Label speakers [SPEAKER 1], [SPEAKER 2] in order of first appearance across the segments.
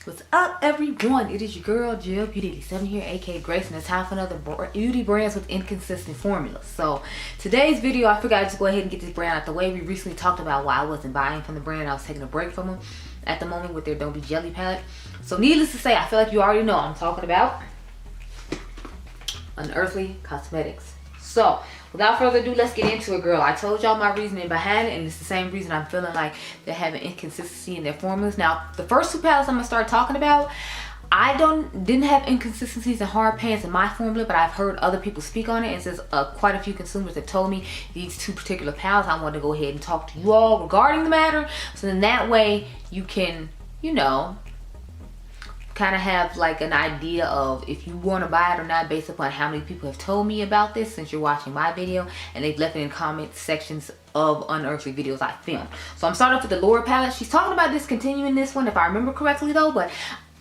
[SPEAKER 1] What's up, everyone? It is your girl GELBEAUTY 7 here, aka Grace, and it's time for another beauty brands with inconsistent formulas. So today's video, I figured I'd just go ahead and get this brand out the way. We recently talked about why I wasn't buying from the brand. I was taking a break from them at the moment with their Don't Be Jelly palette. So needless to say, I feel like you already know I'm talking about Unearthly Cosmetics. So without further ado, let's get into it, girl. I told y'all my reasoning behind it, and it's the same reason I'm feeling like they're having inconsistency in their formulas. Now, the first two palettes I'm gonna start talking about, I didn't have inconsistencies in hard pans in my formula, but I've heard other people speak on it, and since quite a few consumers have told me these two particular palettes, I wanted to go ahead and talk to you all regarding the matter, so then that way you can, you know, kind of have like an idea of if you want to buy it or not based upon how many people have told me about this since you're watching my video, and they've left it in comment sections of Unearthly videos I filmed. So I'm starting off with the lower palette. She's talking about discontinuing this one if I remember correctly though, but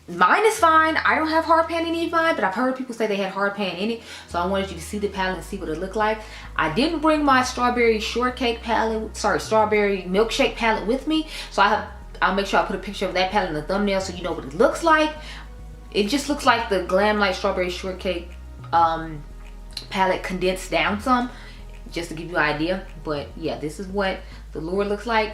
[SPEAKER 1] mine is fine. I don't have hard pan in any of mine, but I've heard people say they had hard pan in it, so I wanted you to see the palette and see what it looked like. I didn't bring my strawberry shortcake palette, strawberry milkshake palette with me, so I'll make sure I put a picture of that palette in the thumbnail so you know what it looks like. It just looks like the Glam Light Strawberry Shortcake palette condensed down some, just to give you an idea. But yeah, this is what the lure looks like.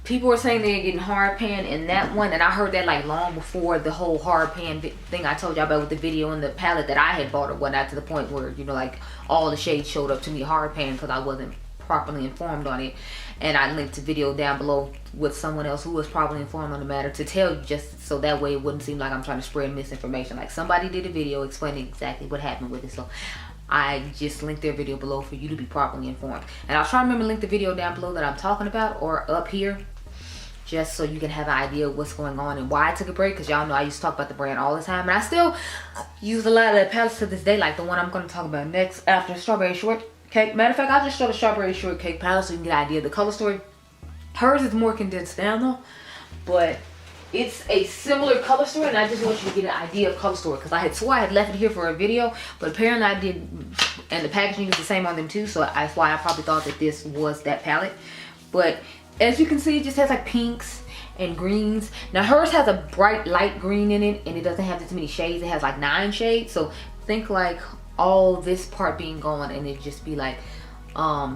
[SPEAKER 1] People were saying they're getting hard pan in that one, and I heard that like long before the whole hard pan thing I told y'all about with the video and the palette that I had bought or whatnot, to the point where, you know, like all the shades showed up to me hard pan because I wasn't properly informed on it. And I linked a video down below with someone else who was probably informed on the matter to tell you, just so that way it wouldn't seem like I'm trying to spread misinformation. Like somebody did a video explaining exactly what happened with it, so I just linked their video below for you to be properly informed. And I'll try to remember to link the video down below that I'm talking about, or up here, just so you can have an idea of what's going on and why I took a break, because y'all know I used to talk about the brand all the time, and I still use a lot of the palettes to this day, like the one I'm going to talk about next after Strawberry Shortcake. Matter of fact, I'll just show the Strawberry Shortcake palette so you can get an idea of the color story. Hers is more condensed down though, but it's a similar color story, and I just want you to get an idea of color story, because I had swore I had left it here for a video, but apparently I did, and the packaging is the same on them too, so that's why I probably thought that this was that palette. But as you can see, it just has like pinks and greens. Now hers has a bright light green in it, and it doesn't have this many shades. It has like 9 shades, so think like all this part being gone, and it just be like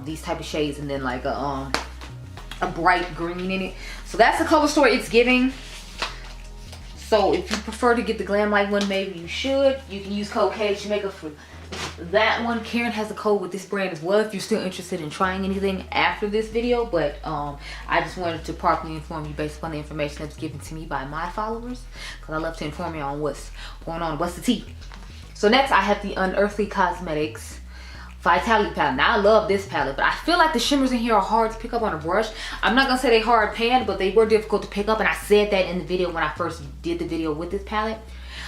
[SPEAKER 1] these type of shades, and then like a bright green in it. So that's the color story it's giving. So if you prefer to get the Glam Light one, maybe you should. You can use code KHMakeup for that one. Karen has a code with this brand as well if you're still interested in trying anything after this video. But I just wanted to properly inform you based upon the information that's given to me by my followers, because I love to inform you on what's going on, what's the tea. So next I have the Unearthly Cosmetics Vitality palette. Now I love this palette, but I feel like the shimmers in here are hard to pick up on a brush. I'm not gonna say they hard pan, but they were difficult to pick up, and I said that in the video when I first did the video with this palette.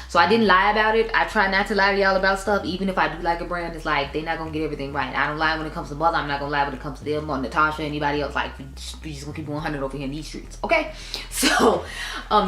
[SPEAKER 1] So I didn't lie about it. I try not to lie to y'all about stuff, even if I do like a brand. It's like they're not gonna get everything right. I don't lie when it comes to Mother. I'm not gonna lie when it comes to them or Natasha, anybody else. Like we just gonna keep 100 over here in these streets, okay? So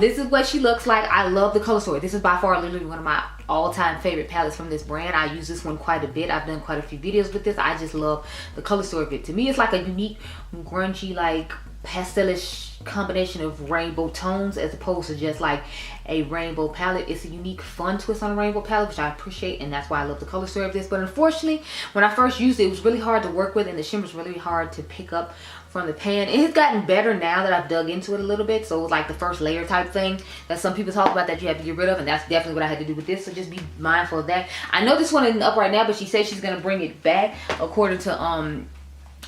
[SPEAKER 1] this is what she looks like. I love the color story. This is by far literally one of my all-time favorite palettes from this brand. I use this one quite a bit. I've done quite a few videos with this. I just love the color story of it. To me, it's like a unique, grungy, like pastelish combination of rainbow tones, as opposed to just like a rainbow palette. It's a unique, fun twist on a rainbow palette, which I appreciate, and that's why I love the color story of this. But unfortunately, when I first used it, it was really hard to work with, and the shimmer's really hard to pick up from the pan. It has gotten better now that I've dug into it a little bit, so it was like the first layer type thing that some people talk about that you have to get rid of, and that's definitely what I had to do with this, so just be mindful of that. I know this one isn't up right now, but she said she's gonna bring it back, according to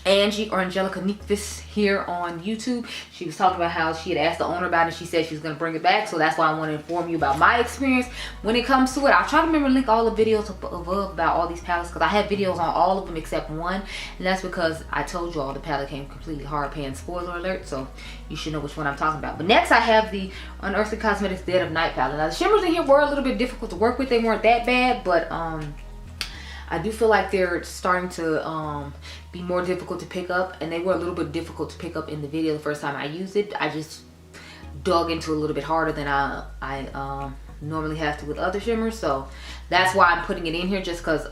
[SPEAKER 1] Angie or Angelica Nikvis here on YouTube. She was talking about how she had asked the owner about it. She said she was going to bring it back, so that's why I want to inform you about my experience when it comes to it. I'll try to remember to link all the videos above about all these palettes, because I have videos on all of them except one, and that's because I told you all the palette came completely hard pan, spoiler alert, so you should know which one I'm talking about. But next I have the Unearthly Cosmetics Dead of Night palette. Now the shimmers in here were a little bit difficult to work with. They weren't that bad, but I do feel like they're starting to be more difficult to pick up, and they were a little bit difficult to pick up in the video the first time I used it. I just dug into it a little bit harder than I normally have to with other shimmers, so that's why I'm putting it in here, just because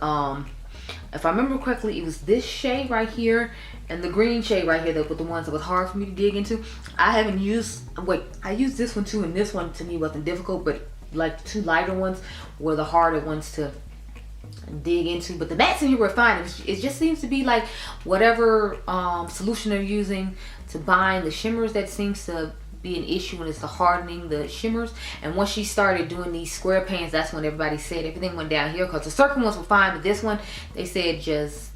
[SPEAKER 1] If I remember correctly, it was this shade right here and the green shade right here that were the ones that was hard for me to dig into. I haven't used, wait, I used this one too, and this one to me wasn't difficult, but like the 2 lighter ones were the harder ones to dig into. But the mattes in here were fine. It just seems to be like whatever solution they're using to bind the shimmers that seems to be an issue, and it's the hardening the shimmers. And once she started doing these square pans, that's when everybody said everything went down here, because the circle ones were fine, but this one they said it just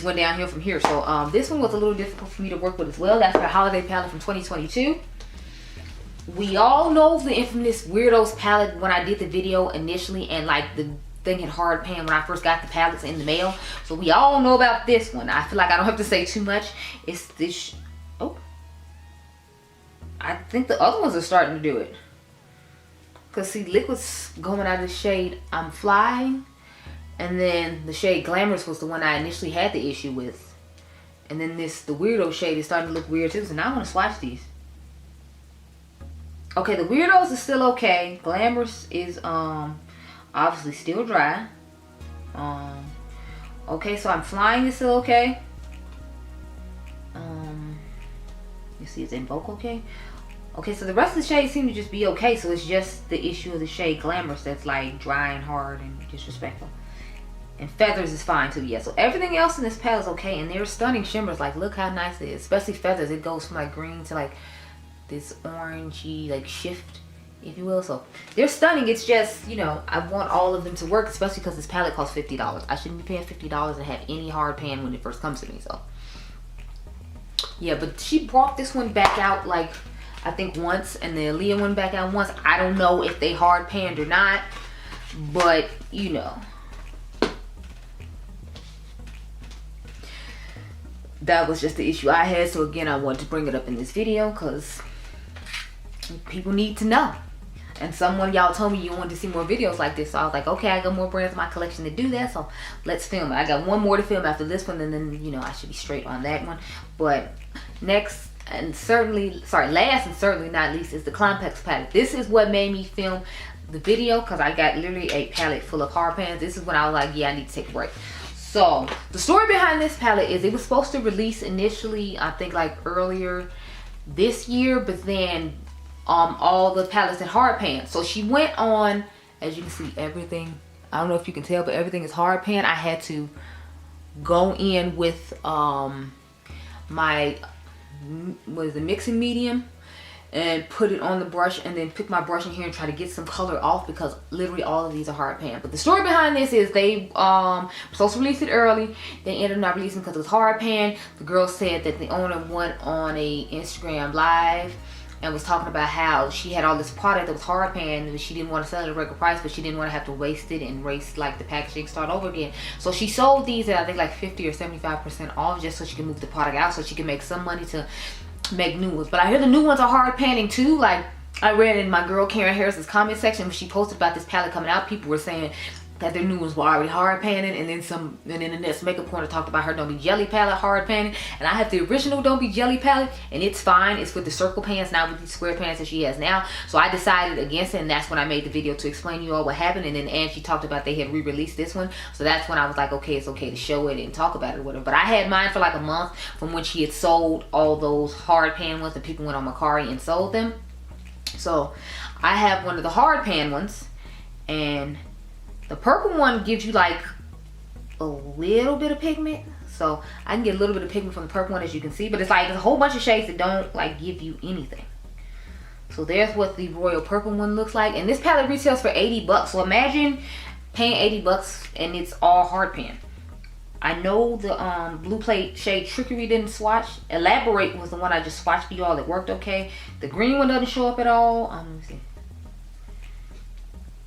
[SPEAKER 1] went downhill from here. So this one was a little difficult for me to work with as well. That's her holiday palette from 2022. We all know the infamous Weirdos palette when I did the video initially, and like the thing had hard pan when I first got the palettes in the mail. So we all know about this one. I feel like I don't have to say too much. It's this, oh, I think the other ones are starting to do it. Cause see, liquid's going out of the shade I'm Flying, and then the shade Glamorous was the one I initially had the issue with. And then the Weirdo shade is starting to look weird too, so now I want to swatch these. Okay, the Weirdos is still okay. Glamorous is obviously still dry. Okay, so I'm Flying is still okay. You see, it's in Invoke okay. Okay, so the rest of the shades seem to just be okay. So it's just the issue of the shade Glamorous that's like dry and hard and disrespectful. And Feathers is fine too, yeah. So everything else in this palette is okay, and they're stunning shimmers. Like, look how nice it is. Especially Feathers, it goes from like green to like this orangey like shift, if you will. So they're stunning. It's just, you know, I want all of them to work, especially because this palette costs $50. I shouldn't be paying $50 and have any hard pan when it first comes to me. So yeah, but she brought this one back out like I think once, and the Aaliyah one back out once. I don't know if they hard panned or not, but you know, that was just the issue I had. So again, I wanted to bring it up in this video because people need to know. And someone, y'all told me you wanted to see more videos like this, so I was like, okay, I got more brands in my collection to do that, so let's film it. I got one more to film after this one, and then, you know, I should be straight on that one. But next, and certainly, sorry, last and certainly not least, is the Complex palette. This is what made me film the video, because I got literally a palette full of hard pans. This is when I was like, yeah, I need to take a break. So the story behind this palette is it was supposed to release initially, I think like earlier this year, but then all the palettes had hard pan. So she went on, as you can see, everything, I don't know if you can tell, but everything is hard pan. I had to go in with my, what is it, mixing medium, and put it on the brush, and then pick my brush in here and try to get some color off, because literally all of these are hard pan. But the story behind this is they were supposed to release it early. They ended up not releasing because it was hard pan. The girl said that the owner went on a Instagram live and was talking about how she had all this product that was hard pan, and she didn't want to sell it at a regular price, but she didn't want to have to waste it and waste like the packaging, start over again. So she sold these at I think like 50 or 75% off, just so she could move the product out, so she could make some money to make new ones. But I hear the new ones are hard panning too. Like, I read in my girl Karen Harris's comment section when she posted about this palette coming out, people were saying that their new ones were already hard panning, and then the next makeup corner talked about her Don't Be Jelly palette hard panning, and I have the original Don't Be Jelly palette, and it's fine. It's with the circle pans, not with these square pans that she has now. So I decided against it, and that's when I made the video to explain to you all what happened. And then Angie talked about they had re-released this one, so that's when I was like, okay, it's okay to show it and talk about it or whatever. But I had mine for like a month from when she had sold all those hard pan ones, and people went on Mercari and sold them. So I have one of the hard pan ones, and the purple one gives you like a little bit of pigment. So I can get a little bit of pigment from the purple one, as you can see, but it's like a whole bunch of shades that don't like give you anything. So there's what the royal purple one looks like, and this palette retails for 80 bucks. So imagine paying 80 bucks and it's all hard pan. I know the blue plate shade Trickery didn't swatch. Elaborate was the one I just swatched for y'all that worked okay. The green one doesn't show up at all. Let me see.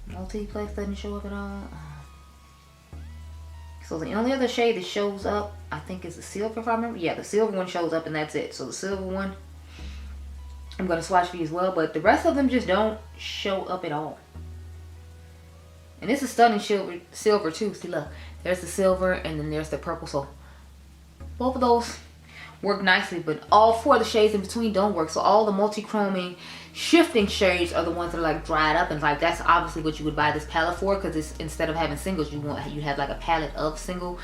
[SPEAKER 1] Multiplex doesn't show up at all. So the only other shade that shows up, I think, is the silver, if I remember. Yeah, the silver one shows up, and that's it. So the silver one, I'm going to swatch for you as well. But the rest of them just don't show up at all. And this is stunning silver too. See, look. There's the silver, and then there's the purple. So both of those work nicely, but all 4 of the shades in between don't work. So all the multi-chroming shifting shades are the ones that are like dried up, and like that's obviously what you would buy this palette for, because it's instead of having singles, you have like a palette of single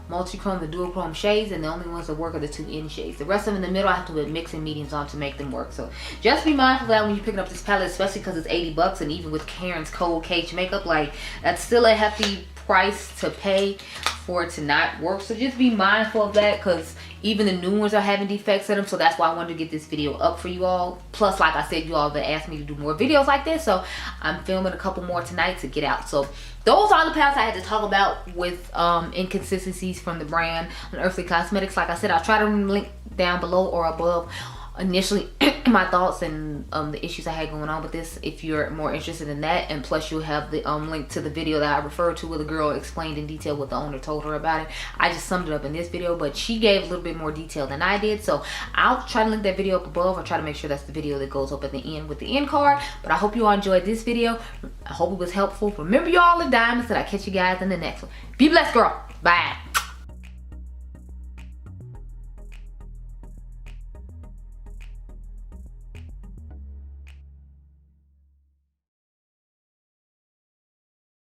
[SPEAKER 1] multi-chrome and dual chrome shades, and the only ones that work are the 2 in shades. The rest of them in the middle I have to put mixing mediums on to make them work. So just be mindful of that when you're picking up this palette, especially because it's 80 bucks, and even with Karen's Cold Cage makeup, like that's still a hefty price to pay for it to not work. So just be mindful of that, because even the new ones are having defects in them. So that's why I wanted to get this video up for you all. Plus, like I said, you all have asked me to do more videos like this, so I'm filming a couple more tonight to get out. So those are the palettes I had to talk about with inconsistencies from the brand Unearthly Cosmetics. Like I said, I'll try to link down below or above initially my thoughts and the issues I had going on with this, if you're more interested in that. And plus you'll have the link to the video that I referred to, where the girl explained in detail what the owner told her about it. I just summed it up in this video, but she gave a little bit more detail than I did, so I'll try to link that video up above. I'll try to make sure that's the video that goes up at the end with the end card. But I hope you all enjoyed this video. I hope it was helpful. Remember, you all are diamonds, and I'll catch you guys in the next one. Be blessed, girl. Bye.